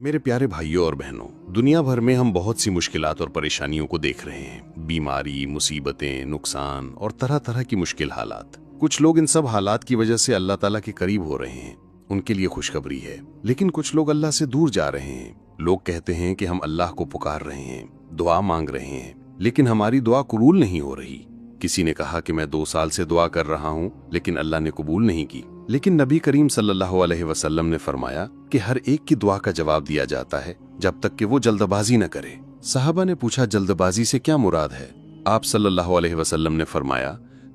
मेरे प्यारे भाइयों और बहनों, दुनिया भर में हम बहुत सी मुश्किलात और परेशानियों को देख रहे हैं। बीमारी, मुसीबतें, नुकसान और तरह तरह की मुश्किल हालात। कुछ लोग इन सब हालात की वजह से अल्लाह ताला के करीब हो रहे हैं, उनके लिए खुशखबरी है। लेकिन कुछ लोग अल्लाह से दूर जा रहे हैं। लोग कहते हैं कि हम अल्लाह को पुकार रहे हैं, दुआ मांग रहे हैं, लेकिन हमारी दुआ कबूल नहीं हो रही। किसी ने कहा कि मैं 2 साल से दुआ कर रहा हूँ, लेकिन अल्लाह ने कबूल नहीं की। लेकिन नबी करीम सल्लल्लाहु अलैहि वसल्लम ने फरमाया कि हर एक की दुआ का जवाब दिया जाता है जब तक कि वो जल्दबाजी न करे। साहबा ने पूछा, जल्दबाजी से क्या मुराद है? आप सल्लल्लाहु अलैहि वसल्लम ने फरमाया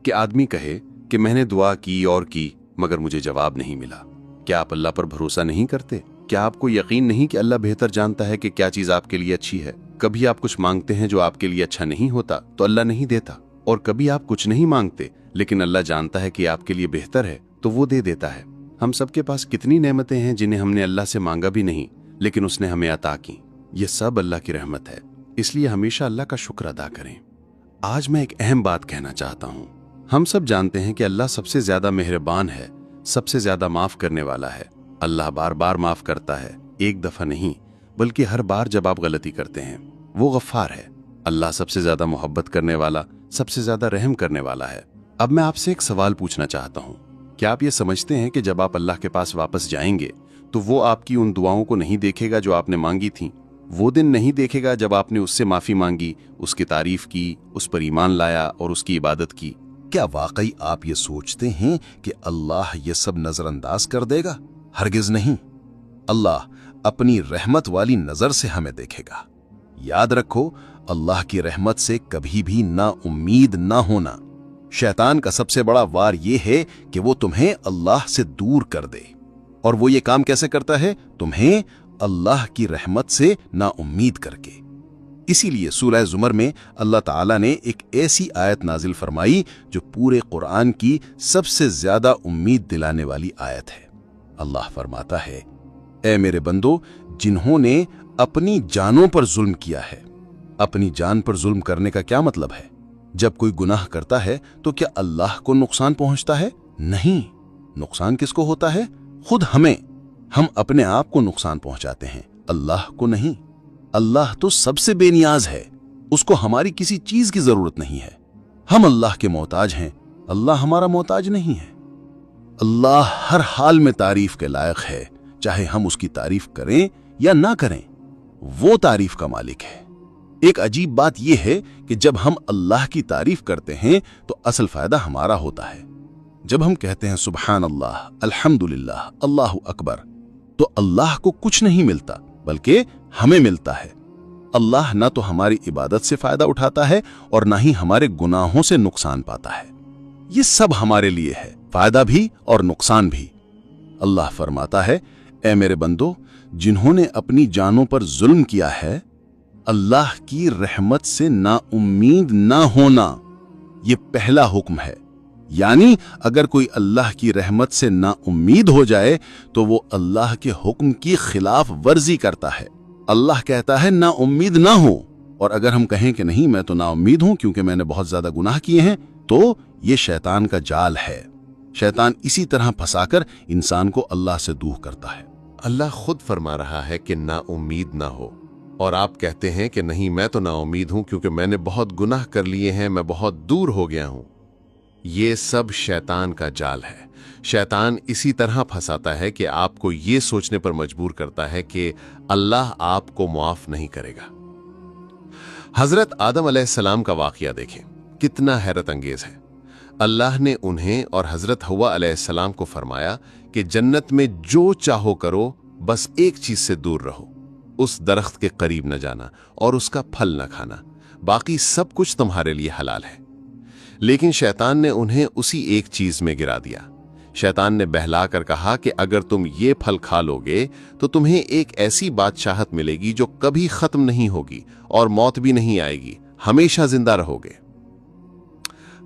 कि आदमी कहे कि मैंने दुआ की और की मगर मुझे जवाब नहीं मिला। क्या आप अल्लाह पर भरोसा नहीं करते? क्या आपको यकीन नहीं कि अल्लाह बेहतर जानता है कि क्या चीज आपके लिए अच्छी है? कभी आप कुछ मांगते हैं जो आपके लिए अच्छा नहीं होता तो अल्लाह नहीं देता, और कभी आप कुछ नहीं मांगते लेकिन अल्लाह जानता है कि आपके लिए बेहतर है तो वो दे देता है। हम सबके पास कितनी नेमतें हैं जिन्हें हमने अल्लाह से मांगा भी नहीं, लेकिन उसने हमें अता की। ये सब अल्लाह की रहमत है, इसलिए हमेशा अल्लाह का शुक्र अदा करें। आज मैं एक अहम बात कहना चाहता हूँ। हम सब जानते हैं कि अल्लाह सबसे ज्यादा मेहरबान है, सबसे ज्यादा माफ करने वाला है। अल्लाह बार बार माफ करता है, एक दफा नहीं बल्कि हर बार जब आप गलती करते हैं। वो गफ्फार है। अल्लाह सबसे ज्यादा मोहब्बत करने वाला, सबसे ज्यादा रहम करने वाला है। अब मैं आपसे एक सवाल पूछना चाहता हूँ। क्या आप ये समझते हैं कि जब आप अल्लाह के पास वापस जाएंगे तो वो आपकी उन दुआओं को नहीं देखेगा जो आपने मांगी थी? वो दिन नहीं देखेगा जब आपने उससे माफी मांगी, उसकी तारीफ की, उस पर ईमान लाया और उसकी इबादत की? क्या वाकई आप ये सोचते हैं कि अल्लाह ये सब नजरअंदाज कर देगा? हरगिज नहीं। अल्लाह अपनी रहमत वाली नजर से हमें देखेगा। याद रखो, अल्लाह की रहमत से कभी भी ना उम्मीद ना होना। शैतान का सबसे बड़ा वार ये है कि वो तुम्हें अल्लाह से दूर कर दे। और वो ये काम कैसे करता है? तुम्हें अल्लाह की रहमत से ना उम्मीद करके। इसीलिए सूरह ज़ुमर में अल्लाह ताला ने एक ऐसी आयत नाजिल फरमाई जो पूरे कुरान की सबसे ज्यादा उम्मीद दिलाने वाली आयत है। अल्लाह फरमाता है, ए मेरे बंदो, जिन्होंने अपनी जानों पर जुल्म किया है। अपनी जान पर जुल्म करने का क्या मतलब है? जब कोई गुनाह करता है तो क्या अल्लाह को नुकसान पहुंचता है? नहीं। नुकसान किसको होता है? खुद हमें। हम अपने आप को नुकसान पहुंचाते हैं, अल्लाह को नहीं। अल्लाह तो सबसे बेनियाज है, उसको हमारी किसी चीज की जरूरत नहीं है। हम अल्लाह के मोहताज हैं, अल्लाह हमारा मोहताज नहीं है। अल्लाह हर हाल में तारीफ के लायक है, चाहे हम उसकी तारीफ करें या ना करें। वो तारीफ का मालिक है। एक अजीब बात यह है कि जब हम अल्लाह की तारीफ करते हैं तो असल फायदा हमारा होता है। जब हम कहते हैं सुबहान अल्लाह, अल्हम्दुलिल्लाह, अल्लाहु अकबर, तो अल्लाह को कुछ नहीं मिलता बल्कि हमें मिलता है। अल्लाह ना तो हमारी इबादत से फायदा उठाता है और ना ही हमारे गुनाहों से नुकसान पाता है। ये सब हमारे लिए है, फायदा भी और नुकसान भी। अल्लाह फरमाता है, ए मेरे बंदो, जिन्होंने अपनी जानों पर जुल्म किया है, अल्लाह की रहमत से ना उम्मीद ना होना, ये पहला हुक्म है। यानी अगर कोई अल्लाह की रहमत से ना उम्मीद हो जाए तो वो अल्लाह के हुक्म की खिलाफ वर्जी करता है। अल्लाह कहता है ना उम्मीद ना हो, और अगर हम कहें कि नहीं, मैं तो ना उम्मीद हूं क्योंकि मैंने बहुत ज्यादा गुनाह किए हैं, तो ये शैतान का जाल है। शैतान इसी तरह फंसाकर इंसान को अल्लाह से दूर करता है। अल्लाह खुद फरमा रहा है कि ना उम्मीद ना हो, और आप कहते हैं कि नहीं, मैं तो ना उम्मीद हूं क्योंकि मैंने बहुत गुनाह कर लिए हैं, मैं बहुत दूर हो गया हूं। ये सब शैतान का जाल है। शैतान इसी तरह फंसाता है कि आपको ये सोचने पर मजबूर करता है कि अल्लाह आपको मुआफ नहीं करेगा। हजरत आदम अलैहिस्सलाम का वाकया देखें, कितना हैरत अंगेज है। अल्लाह ने उन्हें और हजरत हव्वा अलैहिस्सलाम को फरमाया कि जन्नत में जो चाहो करो, बस एक चीज से दूर रहो, उस दरख्त के करीब न जाना और उसका फल न खाना, बाकी सब कुछ तुम्हारे लिए हलाल है। लेकिन शैतान ने उन्हें उसी एक चीज में गिरा दिया। शैतान ने बहला कर कहा कि अगर तुम ये फल खा लोगे तो तुम्हें एक ऐसी बादशाहत मिलेगी जो कभी खत्म नहीं होगी और मौत भी नहीं आएगी, हमेशा जिंदा रहोगे।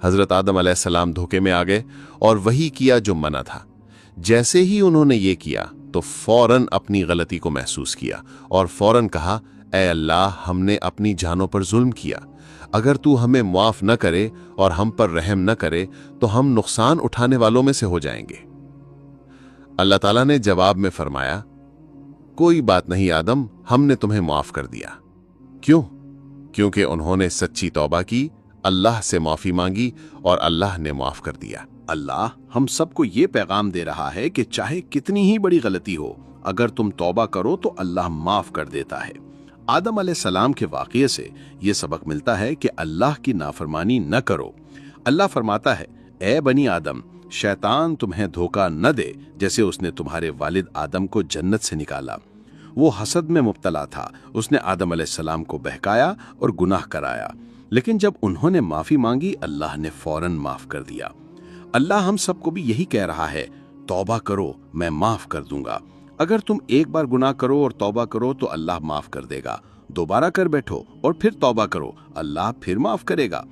हजरत आदम अलैहिस्सलाम धोखे में आ गए और वही किया जो मना था। जैसे ही उन्होंने ये किया तो फौरन अपनी गलती को महसूस किया और फौरन कहा, ऐ अल्लाह, हमने अपनी जानों पर जुल्म किया। अगर तू हमें माफ न करे और हम पर रहम न करे तो हम नुकसान उठाने वालों में से हो जाएंगे। अल्लाह ताला ने जवाब में फरमाया, कोई बात नहीं आदम, हमने तुम्हें माफ कर दिया। क्यों? क्योंकि उन्होंने सच्ची तौबा की, अल्लाह से माफी मांगी और अल्लाह ने माफ कर दिया। अल्लाह हम सबको ये पैगाम दे रहा है कि चाहे कितनी ही बड़ी गलती हो, अगर तुम तौबा करो तो अल्लाह माफ कर देता है। आदम अलैहिस्सलाम के वाक़ये से ये सबक मिलता है कि अल्लाह की नाफरमानी न करो। अल्लाह फरमाता है, ए बनी आदम, शैतान तुम्हें धोखा न दे जैसे उसने तुम्हारे वालिद आदम को जन्नत से निकाला। वो हसद में मुब्तला था, उसने आदम अलैहिस्सलाम को बहकाया और गुनाह कराया, लेकिन जब उन्होंने माफी मांगी अल्लाह ने फौरन माफ कर दिया। अल्लाह हम सबको भी यही कह रहा है, तौबा करो, मैं माफ कर दूंगा। अगर तुम एक बार गुनाह करो और तौबा करो तो अल्लाह माफ कर देगा। दोबारा कर बैठो और फिर तौबा करो, अल्लाह फिर माफ करेगा।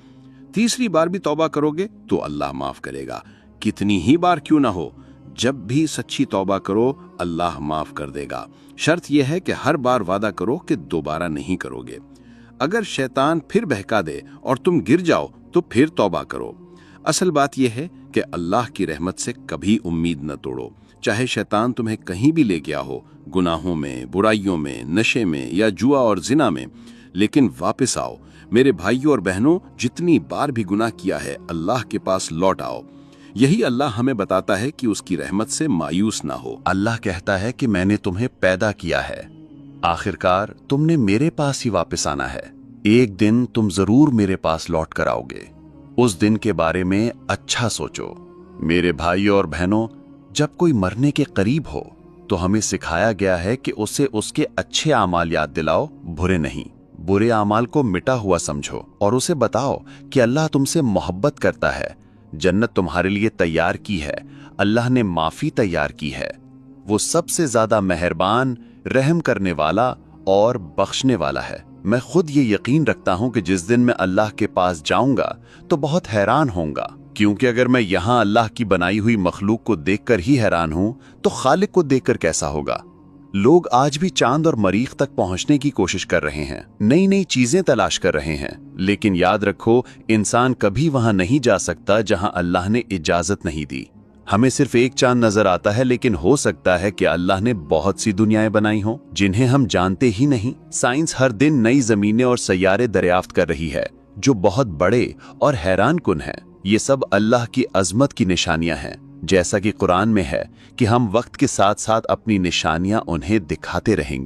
तीसरी बार भी तौबा करोगे तो अल्लाह माफ करेगा। कितनी ही बार क्यों ना हो, जब भी सच्ची तौबा करो अल्लाह माफ कर देगा। शर्त यह है कि हर बार वादा करो कि दोबारा नहीं करोगे। अगर शैतान फिर बहका दे और तुम गिर जाओ तो फिर तौबा करो। असल बात यह है कि अल्लाह की रहमत से कभी उम्मीद न तोड़ो। चाहे शैतान तुम्हें कहीं भी ले गया हो, गुनाहों में, बुराइयों में, नशे में या जुआ और जिना में, लेकिन वापस आओ। मेरे भाइयों और बहनों, जितनी बार भी गुनाह किया है अल्लाह के पास लौट आओ। यही अल्लाह हमें बताता है कि उसकी रहमत से मायूस ना हो। अल्लाह कहता है कि मैंने तुम्हें पैदा किया है, आखिरकार तुमने मेरे पास ही वापस आना है। एक दिन तुम जरूर मेरे पास लौट कर आओगे। उस दिन के बारे में अच्छा सोचो। मेरे भाइयों और बहनों, जब कोई मरने के करीब हो तो हमें सिखाया गया है कि उसे उसके अच्छे आमाल याद दिलाओ, बुरे नहीं। बुरे आमाल को मिटा हुआ समझो और उसे बताओ कि अल्लाह तुमसे मोहब्बत करता है, जन्नत तुम्हारे लिए तैयार की है, अल्लाह ने माफी तैयार की है। वो सबसे ज्यादा मेहरबान, रहम करने वाला और बख्शने वाला है। मैं खुद ये यकीन रखता हूं कि जिस दिन मैं अल्लाह के पास जाऊंगा तो बहुत हैरान होऊंगा, क्योंकि अगर मैं यहां अल्लाह की बनाई हुई मखलूक को देखकर ही हैरान हूं तो खालिक को देखकर कैसा होगा। लोग आज भी चांद और मरीख तक पहुंचने की कोशिश कर रहे हैं, नई नई चीजें तलाश कर रहे हैं, लेकिन याद रखो, इंसान कभी वहां नहीं जा सकता जहां अल्लाह ने इजाजत नहीं दी। हमें सिर्फ एक चांद नजर आता है, लेकिन हो सकता है कि अल्लाह ने बहुत सी दुनियाएं बनाई हों जिन्हें हम जानते ही नहीं। साइंस हर दिन नई जमीनें और सैयारे दरियाफ्त कर रही है जो बहुत बड़े और हैरान कुन हैं। ये सब अल्लाह की अजमत की निशानियां हैं, जैसा कि कुरान में है कि हम वक्त के साथ साथ अपनी निशानियां उन्हें दिखाते रहेंगे।